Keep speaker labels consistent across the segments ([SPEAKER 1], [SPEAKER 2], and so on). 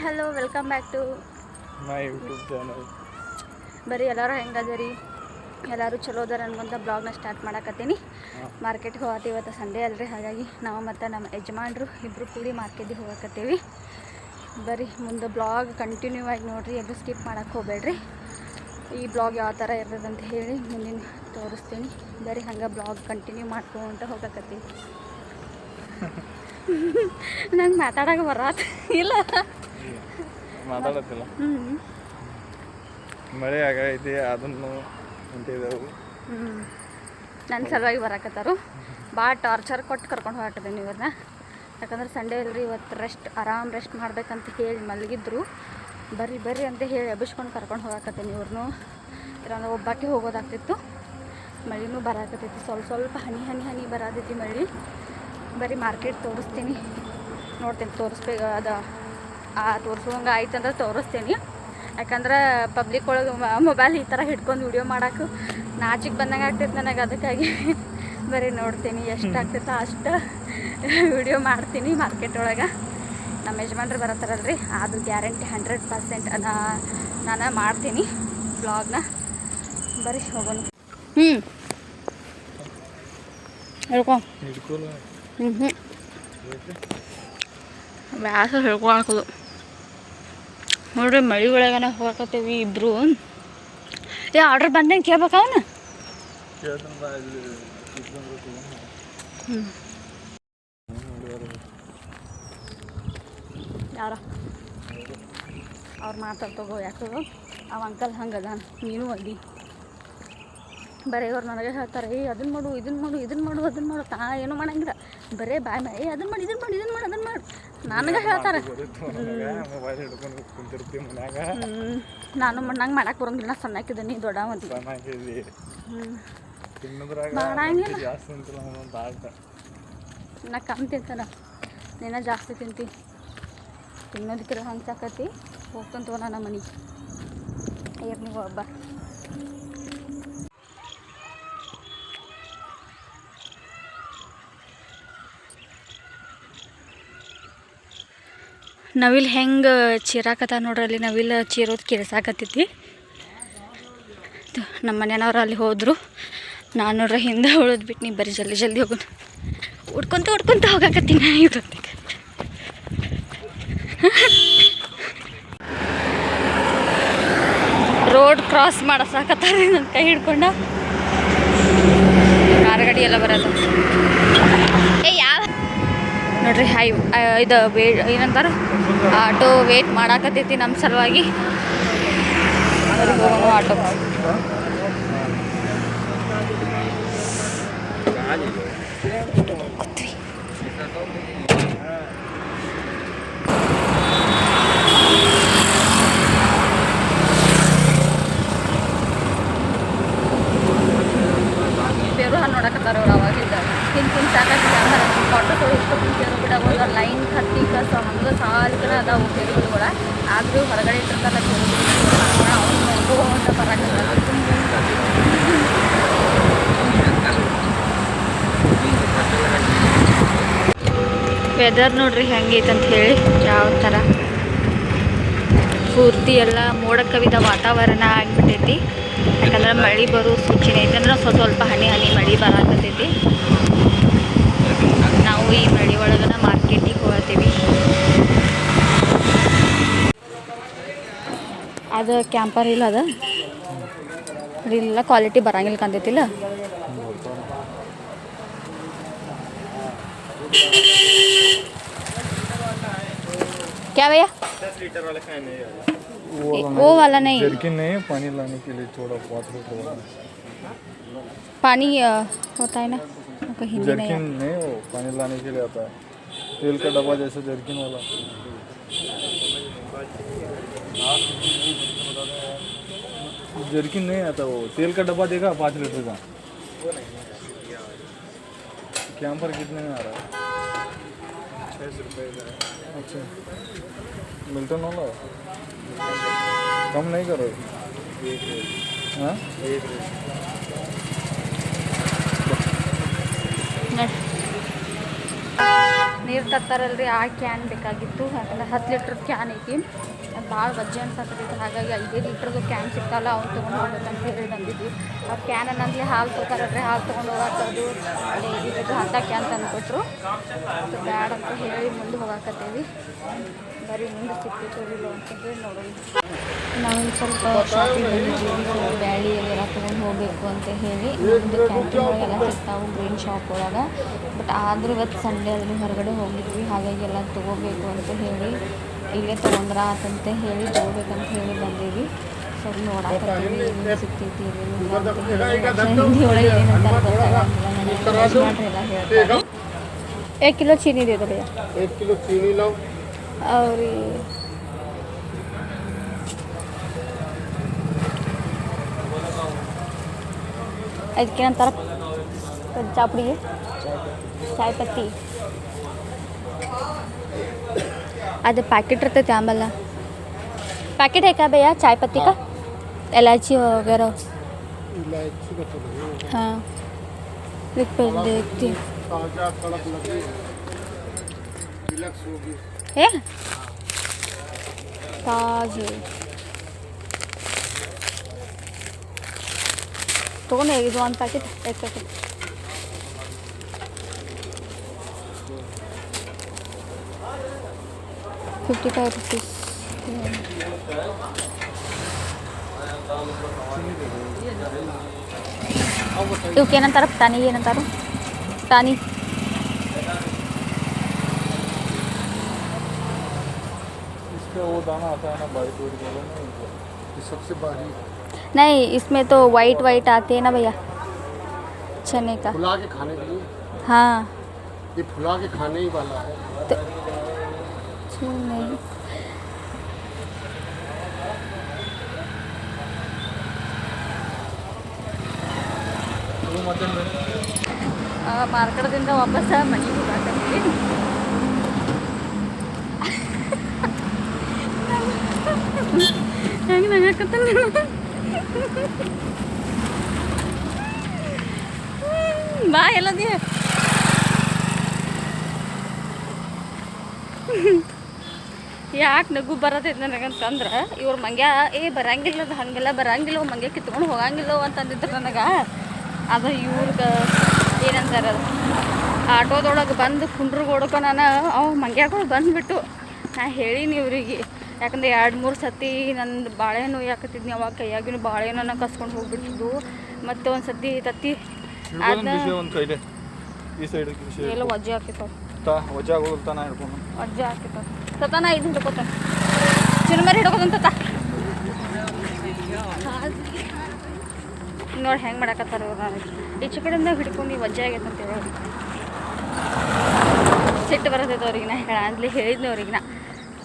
[SPEAKER 1] Hello welcome back to
[SPEAKER 2] my YouTube channel.
[SPEAKER 1] ಬರೀ ಎಲ್ಲರೂ ಹೆಂಗದರಿ, ಎಲ್ಲರೂ ಚಲೋ ಅದಾರ ಅನ್ಕೊಂತ ಬ್ಲಾಗ್ನ ಸ್ಟಾರ್ಟ್ ಮಾಡಕತ್ತೀನಿ. ಮಾರ್ಕೆಟ್ಗೆ ಹೋಗತ್ತೀವಿ, ಇವತ್ತು ಸಂಡೇ ಅಲ್ರಿ, ಹಾಗಾಗಿ ನಾವು ಮತ್ತು ನಮ್ಮ ಯಜಮಾನ್ರು ಇಬ್ಬರು ಕೂಡಿ ಮಾರ್ಕೆಟಿಗೆ ಹೋಗಕತ್ತೀವಿ. ಬರೀ ಮುಂದೆ ಬ್ಲಾಗ್ ಕಂಟಿನ್ಯೂ ಆಗಿ ನೋಡಿರಿ, ಎಲ್ಲೂ ಸ್ಕಿಪ್ ಮಾಡೋಕ್ಕೆ ಹೋಗಬೇಡ್ರಿ. ಈ ಬ್ಲಾಗ್ ಯಾವ ಥರ ಇರ್ತದೆ ಅಂತ ಹೇಳಿ ಮುಂದಿನ ತೋರಿಸ್ತೀನಿ. ಬರೀ ಹಂಗೆ ಬ್ಲಾಗ್ ಕಂಟಿನ್ಯೂ ಮಾಡ್ಕೊಂತ ಹೋಗಕತ್ತೀವಿ. ನಂಗೆ ಮಾತಾಡೋಕೆ ಬರತ್ತ ಇಲ್ಲ,
[SPEAKER 2] ಮಾತಾಡತ್ತಿಲ್ಲ. ಮಳೆ ಆಗೈತಿ, ಅದನ್ನು ಹೊಂಟಿದ್ದೆವು.
[SPEAKER 1] ನನ್ನ ಸಲುವಾಗಿ ಬರಾಕತ್ತಾರು. ಭಾಳ ಟಾರ್ಚರ್ ಕೊಟ್ಟು ಕರ್ಕೊಂಡು ಹೋಗಕತ್ತೀನಿ ಇವ್ರನ್ನ. ಯಾಕಂದ್ರೆ ಸಂಡೇ ಇಲ್ರಿ, ಇವತ್ತು ಆರಾಮ್ ರೆಸ್ಟ್ ಮಾಡ್ಬೇಕಂತ ಹೇಳಿ ಮಲಗಿದ್ರು. ಬರ್ರಿ ಅಂತ ಹೇಳಿ ಎಬ್ಬಿಸ್ಕೊಂಡು ಕರ್ಕೊಂಡು ಹೋಗಕತ್ತೀನಿ ಇವ್ರನ್ನೂ. ಇಲ್ಲಾಂದ್ರೆ ಒಬ್ಬಾಕೆ ಹೋಗೋದಾಗ್ತಿತ್ತು. ಮಳೆನೂ ಬರಾಕತ್ತೈತಿ, ಸ್ವಲ್ಪ ಹನಿ ಬರಾತೈತಿ ಮಳೆ. ಬರೀ ಮಾರ್ಕೆಟ್ ತೋರಿಸ್ತೀನಿ, ನೋಡ್ತೀನಿ ತೋರಿಸ್ಬೇಕು. ಅದು ತೋರಿಸುವಂಗೆ ಆಯ್ತಂದ್ರೆ ತೋರಿಸ್ತೀನಿ. ಯಾಕಂದ್ರೆ ಪಬ್ಲಿಕ್ ಒಳಗೆ ಮೊಬೈಲ್ ಈ ಥರ ಹಿಡ್ಕೊಂಡು ವಿಡಿಯೋ ಮಾಡೋಕೆ ನಾಚಿಗೆ ಬಂದಂಗೆ ಆಗ್ತೈತೆ ನನಗೆ. ಅದಕ್ಕಾಗಿ ಬರೀ ನೋಡ್ತೀನಿ, ಎಷ್ಟು ಆಗ್ತೈತೆ ಅಷ್ಟು ವಿಡಿಯೋ ಮಾಡ್ತೀನಿ ಮಾರ್ಕೆಟ್ ಒಳಗೆ. ನಮ್ಮ ಯಜಮಾನ್ರು ಬರತ್ತಾರಲ್ರಿ, ಅದು ಗ್ಯಾರಂಟಿ 100% ನಾನು ಮಾಡ್ತೀನಿ ಬ್ಲಾಗ್ನ. ಬರೀ ಹೋಗೋಣ. ಹೇಳ್ಕೊ ಬ್ಯಾಸ ಹೇಳ್ಕೊ ಹಾಕೋದು ನೋಡ್ರಿ. ಮಳೆ ಒಳಗನ ಹೋಗಕತ್ತೀವಿ ಇಬ್ಬರು. ಆರ್ಡ್ರ್ ಬಂದಂಗೆ ಕೇಳ್ಬೇಕ ಅವನು. ಯಾರ ಅವ್ರು ಮಾತಾಡ್ತಗೋ, ಯಾಕೋ ಅವ ಅಂಕಲ್ ಹಂಗದ, ನೀನು ಅಲ್ಲಿ ಬರೀ ಅವ್ರು ನನಗೆ ಹೇಳ್ತಾರೆ, ಅದನ್ನು ಮಾಡು ಇದನ್ನು ಮಾಡು ತಾ ಏನೂ ಮಾಡಂಗಿಲ್ಲ. ಬರೇ ಬಾಯ್ ಅದನ್ನು ಮಾಡಿ ಅದನ್ನು ಮಾಡು ನನಗೆ ಹೇಳ್ತಾರೆ. ನಾನು ನಂಗೆ ಮಾಡಕ್ಕೆ ಬರೋಂಗಿಲ್ಲ, ಸಣ್ಣಕ್ಕಿದ್ದೀನಿ, ದೊಡ್ಡ ಮಂದಿ ಮಾಡಂಗಿಲ್ಲ. ನಾ ಕಮ್ಮಿ ತಿಂತಾನ, ನೀನ ಜಾಸ್ತಿ ತಿಂತಿ. ತಿನ್ನೋದಕ್ಕಿರ ಹಂಗೆ ಸಾಕತಿ. ಹೋಗ್ತಂತವ ನನ್ನ ಮನೆಗೆ ನೀವು ಹಬ್ಬ. ನವಿಲ್ ಹೆಂಗೆ ಚೀರಾಕತ್ತ ನೋಡ್ರಲ್ಲಿ, ನವಿಲ್ ಚೀರೋದು ಕೇಳಿಸಾಕತ್ತೈತಿ. ನಮ್ಮ ಮನೆಯವ್ರು ಅಲ್ಲಿ ಹೋದರು, ನಾನು ನೋಡ್ರಿ ಹಿಂದೆ ಉಳಿದ್ಬಿಟ್ಟು ನೀ ಬರೀ ಜಲ್ದಿ ಹೋಗೋಣ. ಉಡ್ಕೊಂತ ಹೋಗಾಕತ್ತೀನಿ ಇವ್ರೊತ್ತಿಗೆ. ರೋಡ್ ಕ್ರಾಸ್ ಮಾಡಸಾಕತ್ತಾರೆ ನನ್ನ ಕೈ ಹಿಡ್ಕೊಂಡು. ಕಾರ್ ಗಾಡಿ ಎಲ್ಲ ಬರೋದು ಯಾವ ನೋಡ್ರಿ. ಇದು ಏನಂತಾರೆ, ಆಟೋ ವೇಟ್ ಮಾಡಾಕತ್ತೈತಿ ನಮ್ಮ ಸಲುವಾಗಿ. ಹೋಗೋಣ ಆಟೋ. ಬೇರು ಹಣ್ಣು ನೋಡಕತ್ತಾರ ಅವ್ರು ಅವಾಗಿಂದ. ತಿಂದು ಸಾಕಾಗ್ತದೆ. ಅಂದ್ರೆ ಫೋಟೋಗಳು ಇಷ್ಟೊಂದು ಬೇರು ಬಿಡಬಹುದು, ಲೈನ್ ಹತ್ತಿಕ ಹಂಗೆ ಸಾಲ್ಕನ ಅದಾವು ಬೇರುಗಳು. ಆದರೂ ಹೊರಗಡೆ ಇಟ್ಟಿರ್ತಾರ ಬೇರುಗಳು, ಅವ್ನು ನೋಡ್ಕೊಂತ ಬರಾಕತ್ತಾರ. ವೆದರ್ ನೋಡ್ರಿ ಹೆಂಗೈತೆ ಅಂತ ಹೇಳಿ, ಯಾವ ಥರ ಪೂರ್ತಿ ಎಲ್ಲ ಮೋಡ ಕವಿದ ವಾತಾವರಣ ಆಗಿಬಿಟ್ಟೈತಿ. ಯಾಕಂದ್ರೆ ಮಳೆ ಬರೋ ಸೂಚನೆ ಐತೆ. ಅಂದ್ರೆ ಸ್ವಲ್ಪ ಹನಿ ಮಳೆ ಬರಾಕತ್ತೈತಿ. ನಾವು ಈ ಮಳೆ ಒಳಗನ ಮಾರ್ಕೆಟಿಗೆ ಹೋಗ್ತೀವಿ. ಅದು ಕ್ಯಾಂಪರ್ ಇಲ್ಲ, ಅದು ಇಲ್ಲ ಕ್ವಾಲಿಟಿ ಬರಂಗಿಲ್ಲ ಕಂತೈತಿಲ್ಲ. क्या भैया
[SPEAKER 2] 10 लीटर वाला कैन है
[SPEAKER 1] वो वाला नहीं,
[SPEAKER 2] जर्किन नहीं, पानी लाने के लिए थोड़ा बहुत
[SPEAKER 1] पानी होता है ना, हिंदी
[SPEAKER 2] जर्किन नहीं, वो पानी लाने के लिए आता है। तेल का डब्बा जैसा जर्किन वाला। जर्किन नहीं आता, वो तेल का डब्बा देगा 5 लीटर का। कैंपर कितने में आ रहा है? 6 रुपये का। अच्छा, मिल्टन वाला कम नहीं करो। हाँ,
[SPEAKER 1] ನೀರು ತರ್ತಾರಲ್ರಿ ಆ ಕ್ಯಾನ್ ಬೇಕಾಗಿತ್ತು. ಯಾಕಂದ್ರೆ 10 ಲೀಟ್ರ್ ಕ್ಯಾನ್ ಐತಿ, ಅದು ಭಾಳ ವಜ್ಜೆ ಅನ್ಸತ್ತೈತಿ. ಹಾಗಾಗಿ 5 ಲೀಟ್ರದ್ದು ಕ್ಯಾನ್ ಸಿಗ್ತಾವಲ್ಲ ಅವ್ನು ತೊಗೊಂಡು ಹೋಗ್ಬೇಕಂತ ಹೇಳಿ ಬಂದಿದ್ವಿ. ಆ ಕ್ಯಾನ್ ಅನ್ನಂದ್ಲಿ ಹಾಲು ತೊಗೊತಾರಲ್ರಿ, ಹಾಲು ತೊಗೊಂಡು ಹೋಗಾಕದು ಅಲ್ಲಿ ಇದ್ದು ಅಂಥ ಕ್ಯಾನ್ ತಂದು ಕೊಟ್ಟರು. ಸೊ ಬ್ಯಾಡ ಅಂತ ಹೇಳಿ ಮುಂದೆ ಹೋಗಾಕತ್ತೇವಿ. ಬರೀ ಮುಂದೆ ಸಿಕ್ತಿತ್ತು ಇಲ್ಲ ಅಂತ ಹೇಳಿ ನೋಡೋಣ. ನಾವೊಂದು ಸ್ವಲ್ಪ ಶಾಪಿಂಗ್ ಬಂದಿದ್ದೀವಿ, ಬ್ಯಾಳಿ ಅದೆಲ್ಲ ತೊಗೊಂಡು ಹೋಗಬೇಕು ಅಂತ ಹೇಳಿ. ನಮ್ಮದು ಕ್ಯಾಂಟೀನ್ ಒಳಗೆಲ್ಲ ಸಿಗ್ತಾವೆ ಗ್ರೀನ್ ಶಾಪ್ ಒಳಗೆ. ಬಟ್ ಆದರೂ ಇವತ್ತು ಸಂಡೇ ಅದನ್ನು ಹೊರಗಡೆ ಹೋಗಿದ್ವಿ, ಹಾಗಾಗಿ ಎಲ್ಲ ತೊಗೋಬೇಕು ಅಂತ ಹೇಳಿ ಇಲ್ಲೇ ತೊಗೊಂಡ್ರ ಆತಂತ ಹೇಳಿ ತೊಗೋಬೇಕಂತ ಹೇಳಿ ಬಂದೀವಿ. ಸೊ ನೋಡಾಕತ್ತೀವಿ ಏನೇನು ಸಿಗ್ತೈತಿ ಏನೇನು ಅಂತ ಹೇಳಿ. ಹಿಂದಿ ಒಳಗೆ ಏನಂತ ಗೊತ್ತಾಗಂಗಿಲ್ಲ, ಮಾಡ್ರಿ ಎಲ್ಲ ಹೇಳ್ತಾರೆ. 1 किलो चीनी दे दो भैया.
[SPEAKER 3] 1 किलो चीनी लो.
[SPEAKER 1] और ಅದಕ್ಕೆ ನಂತರ ಚಾಪುಡಿ ಚಾಯ್ ಪತ್ತಿ ಅದು ಪ್ಯಾಕೆಟ್ ಇರ್ತೈತೆ ಆಂಬಲ್ಲ. पैकेट है क्या भैया चाय पत्ती का? इलायची वगैरह.
[SPEAKER 3] इलायची का तो नहीं
[SPEAKER 1] हाँ लिख पे देखती हूँ.
[SPEAKER 3] ताजा कड़क लगी रिलैक्स होगी
[SPEAKER 1] है ताजे ತೊಗೊಂಡು ಇದು ಒಂದು ಪ್ಯಾಕೆಟ್ 1 ಪ್ಯಾಕೆಟ್ 55 rupees. ಇವಕ್ಕೆ ಏನಂತಾರೆ ಟಾನಿ? ಏನಂತಾರು ಟಾನಿ?
[SPEAKER 2] इसका वो दाना आता है ना बारीक बारीक वाला ना,
[SPEAKER 3] ये सबसे बारीक
[SPEAKER 1] नहीं इसमें तो वाइट वाइट आते हैं ना भैया चने का.
[SPEAKER 3] फुला के खाने के लिए.
[SPEAKER 1] हाँ
[SPEAKER 3] ये फुला के खाने ही वाला है.
[SPEAKER 1] तो नहीं
[SPEAKER 2] वो मटन में
[SPEAKER 1] ಮಾರ್ಕೆಟ್ದಿಂದ ವಾಪಸ್ ಮನೆಗೆ ಹೋಗಾಕತ್ತೀವಿ. ಹೆಂಗೆ ನಗಾಕತ್ತಲ್ಲ ಬಾ ಎಲ್ಲದಿ ಯಾಕೆ ನಗು ಬರತೈತೆ ನನಗಂತಂದ್ರೆ ಇವ್ರು ಮಂಗ್ಯ ಬರಂಗಿಲ್ಲ ಅದು ಹಾಗೆಲ್ಲ ಬರಂಗಿಲ್ಲ ಮಂಗ್ಯ ಕಿತ್ಕೊಂಡು ಹೋಗಂಗಿಲ್ಲ ಅಂತಂದಿದ್ರು ನನಗೆ. ಅದು ಇವ್ರಿಗೆ ಏನಂತಾರೆ ಅದು ಆಟೋದೊಳಗೆ ಬಂದು ಕುಂಡ್ರಿಗೆ ಹೊಡ್ಕೊ ನಾನು ಅವು ಮಂಗ್ಯಾಗಳು ಬಂದುಬಿಟ್ಟು ನಾ ಹೇಳೀನಿ ಇವ್ರಿಗೆ. ಯಾಕಂದ್ರೆ 2-3 ಸತಿ ನಂದು ಬಾಳೆಹಣ್ಣು ಯಾಕತ್ತಿದ್ನಿ, ಅವಾಗ ಕೈಯಾಗಿನ ಬಾಳೆಹಣ್ಣನ್ನು ಕಸ್ಕೊಂಡು ಹೋಗ್ಬಿಟ್ಟಿದ್ದು. ಮತ್ತು ಒಂದು ಸತಿ ತತ್ತಿ ಅದನ್ನ
[SPEAKER 2] ಒಂದು ಕೈಲೆ ಈ ಸೈಡ್
[SPEAKER 1] ಎಲ್ಲ ವಜ್ಜೆ ಹಾಕಿತ್ತು
[SPEAKER 2] ವಜಾ ಆಗೋಗ್ತಾನ ಹಿಡ್ಕೊಂಡು
[SPEAKER 1] ವಜ್ಜೆ ಹಾಕಿತ್ತು ತತಾನ ಇದು ಹಿಡ್ಕೋತಾನೆ ಚಿನ್ಮರಿ ಹಿಡ್ಕೋದಂತ ನೋಡಿ ಹೆಂಗೆ ಮಾಡಕತ್ತಾರ ಇವ್ರು. ನನಗೆ ಈಚೆ ಕಡೆಯಿಂದ ಹಿಡ್ಕೊಂಡು ವಜ್ಜೆ ಆಗೈತೆ ಅಂತ ಹೇಳಿ ಸಿಟ್ಟು ಬರ್ತೈತೆ ಅವ್ರಿಗೆ. ನಾ ಅಂದ್ಲಿ ಹೇಳಿದ್ನಿ ಅವ್ರಿಗೆ ನಾ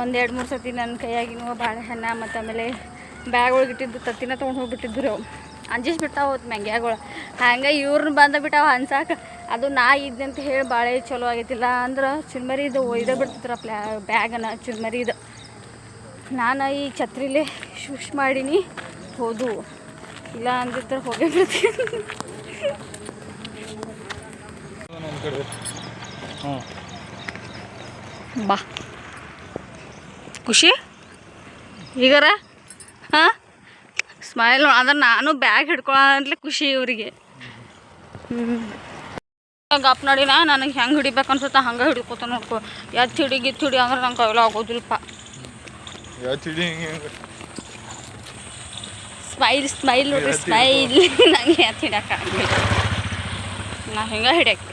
[SPEAKER 1] 1-2-3 ಸತಿ ನನ್ನ ಕೈಯಾಗಿನೂ ಬಾಳೆಹಣ್ಣು ಮತ್ತು ಆಮೇಲೆ ಬ್ಯಾಗ್ ಒಳಗೆ ಇಟ್ಟಿದ್ದು ತತ್ತಿನ ತೊಗೊಂಡು ಹೋಗ್ಬಿಟ್ಟಿದ್ರು. ಅಂಜಿಸ್ಬಿಟ್ಟಾವ ಹೋದ್ ಮ್ಯಾಂಗ್ಯಾಗಳು. ಹಂಗೆ ಇವ್ರನ್ನ ಬಂದುಬಿಟ್ಟಾವ ಅನ್ಸಾಕ. ಅದು ನಾ ಇದ್ದೆ ಅಂತ ಹೇಳಿ ಭಾಳ ಚಲೋ ಆಗೈತಿಲ್ಲ ಅಂದ್ರೆ ಚುರ್ಮರಿದು ಒಯ್ದೇ ಬಿಡ್ತಿದ್ರ ಬ್ಯಾಗನ್ನು ಚುರ್ಮರಿದು. ನಾನು ಈ ಛತ್ರಿಲೇ ಶೂಶ್ ಮಾಡೀನಿ ಹೋದು, ಇಲ್ಲ ಅಂದಿದ್ರೆ ಹೋಗೇ ಬಿಡ್ತೀನಿ.
[SPEAKER 2] ಒಂದು ಕಡೆ ಹಾಂ
[SPEAKER 1] ಬಾ ಖುಷಿ ಈಗಾರ ಹಾಂ ಸ್ಮೈಲ್ ಅಂದ್ರೆ ನಾನು ಬ್ಯಾಗ್ ಹಿಡ್ಕೊಳ್ಳಿ ಖುಷಿ ಇವರಿಗೆ. ಗಪ್ ನೋಡಿನ ನನಗೆ ಹೆಂಗೆ ಹಿಡಿಬೇಕು ಅನ್ಸುತ್ತೆ ಹಂಗೆ ಹಿಡ್ಕೊತ ನೋಡ್ಕೊ. ಎತ್ತು ಹಿಡಿ ಗಿತ್ತು ಹಿಡಿ ಅಂದ್ರೆ ನಂಗೆ ಕೈಲ ಆಗೋದಿಲ್ಲಪ್ಪ. ಸ್ಮೈಲ್ ಸ್ಮೈಲ್ ನೋಡ್ರಿ ಸ್ಮೈಲ್. ನಂಗೆ ಎತ್ತು ಹಿಡಿಯೋಕ್ಕಾಗಿಲ್ಲ, ನಾ ಹಿಂಗೆ ಹಿಡಿಯಕ್ಕೆ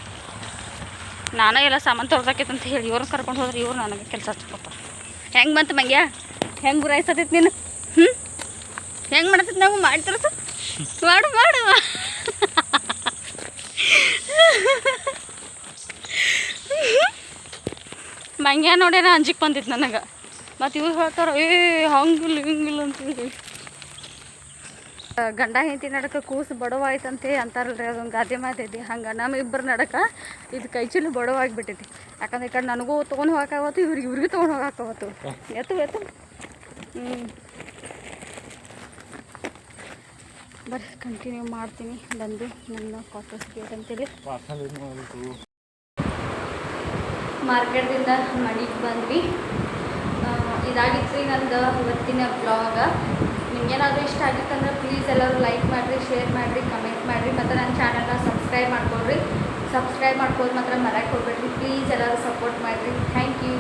[SPEAKER 1] ನಾನೇ ಎಲ್ಲ ಸಾಮಾನು ತೊಳ್ದಾಕೈತೆ ಅಂತ ಹೇಳಿ ಇವ್ರನ್ನ ಕರ್ಕೊಂಡು ಹೋದ್ರೆ ಇವ್ರು ನನಗೆ ಕೆಲಸ ಹಚ್ಕೊತಾರೆ. ಹೆಂಗೆ ಬಂತು ಮಂಗ್ಯ ಹೆಂಗೆ ಗುರಾಯಿಸತೈತಿ ನೀನು? ಹೆಂಗೆ ಮಾಡತೈತಿ ನಾವು ಮಾಡಿ ತೋರಿಸು ಮಾಡು ಮಾಡು. ಮಂಗ್ಯ ನೋಡ್ಯಾರ ಅಂಜಿಕ್ ಬಂದಿತ್ತು ನನಗೆ. ಮತ್ತು ಇವ್ರು ಹೇಳ್ತಾರೆ ಹಂಗಿಲ್ಲ ಹಿಂಗಿಲ್ಲ ಅಂತೇಳಿ. ಗಂಡ ಹೆಂಡತಿ ನಡಕ ಕೂಸು ಬಡವಾಯ್ತಂತೆ ಅಂತಾರಲ್ರಿ, ಅದೊಂದು ಗಾದೆ ಮಾತೈತಿ. ಹಂಗೆ ನಮ್ಮಿಬ್ಬರು ನಡಕ ಇದು ಕೈ ಚೀಲ ಬಡವಾಗಿಬಿಟ್ಟೈತಿ. ಯಾಕಂದ್ರೆ ಈ ಕಡೆ ನನಗೂ ತೊಗೊಂಡು ಹೋಗಾಕಾವತ್ತು, ಇವ್ರಿಗೂ ತೊಗೊಂಡು ಹೋಗಾಕಾವತ್ತು. ಎತ್ತು ಬರ್ರಿ ಕಂಟಿನ್ಯೂ ಮಾಡ್ತೀನಿ ಬಂದು ನನ್ನ ಕ್ವಾರ್ಟರ್ಸ್ ಗೇಟ್ ಅಂತೇಳಿ. ಮಾರ್ಕೆಟ್ದಿಂದ ಮನೆಗೆ ಬಂದ್ವಿ. ಇದಾಗಿತ್ತು ರೀ ನಂದು ಇವತ್ತಿನ ಬ್ಲಾಗ. ನಿಮ್ಗೇನಾದರೂ ಇಷ್ಟ ಆಗಿತ್ತಂದ್ರೆ ಪ್ಲೀಸ್ ಎಲ್ಲರೂ ಲೈಕ್ ಮಾಡಿರಿ, ಶೇರ್ ಮಾಡಿರಿ, ಕಮೆಂಟ್ ಮಾಡಿರಿ ಮತ್ತು ನನ್ನ ಚಾನಲ್ನ ಸಬ್ಸ್ಕ್ರೈಬ್ ಮಾಡ್ಕೊಳ್ರಿ. ಸಬ್ಸ್ಕ್ರೈಬ್ ಮಾಡ್ಕೊಳ್ಳೋದು ಮಾತ್ರ ಮರೆಯಕ್ಕೆ ಹೋಗ್ಬೇಡ್ರಿ. ಪ್ಲೀಸ್ ಎಲ್ಲರೂ ಸಪೋರ್ಟ್ ಮಾಡಿರಿ. Thank you.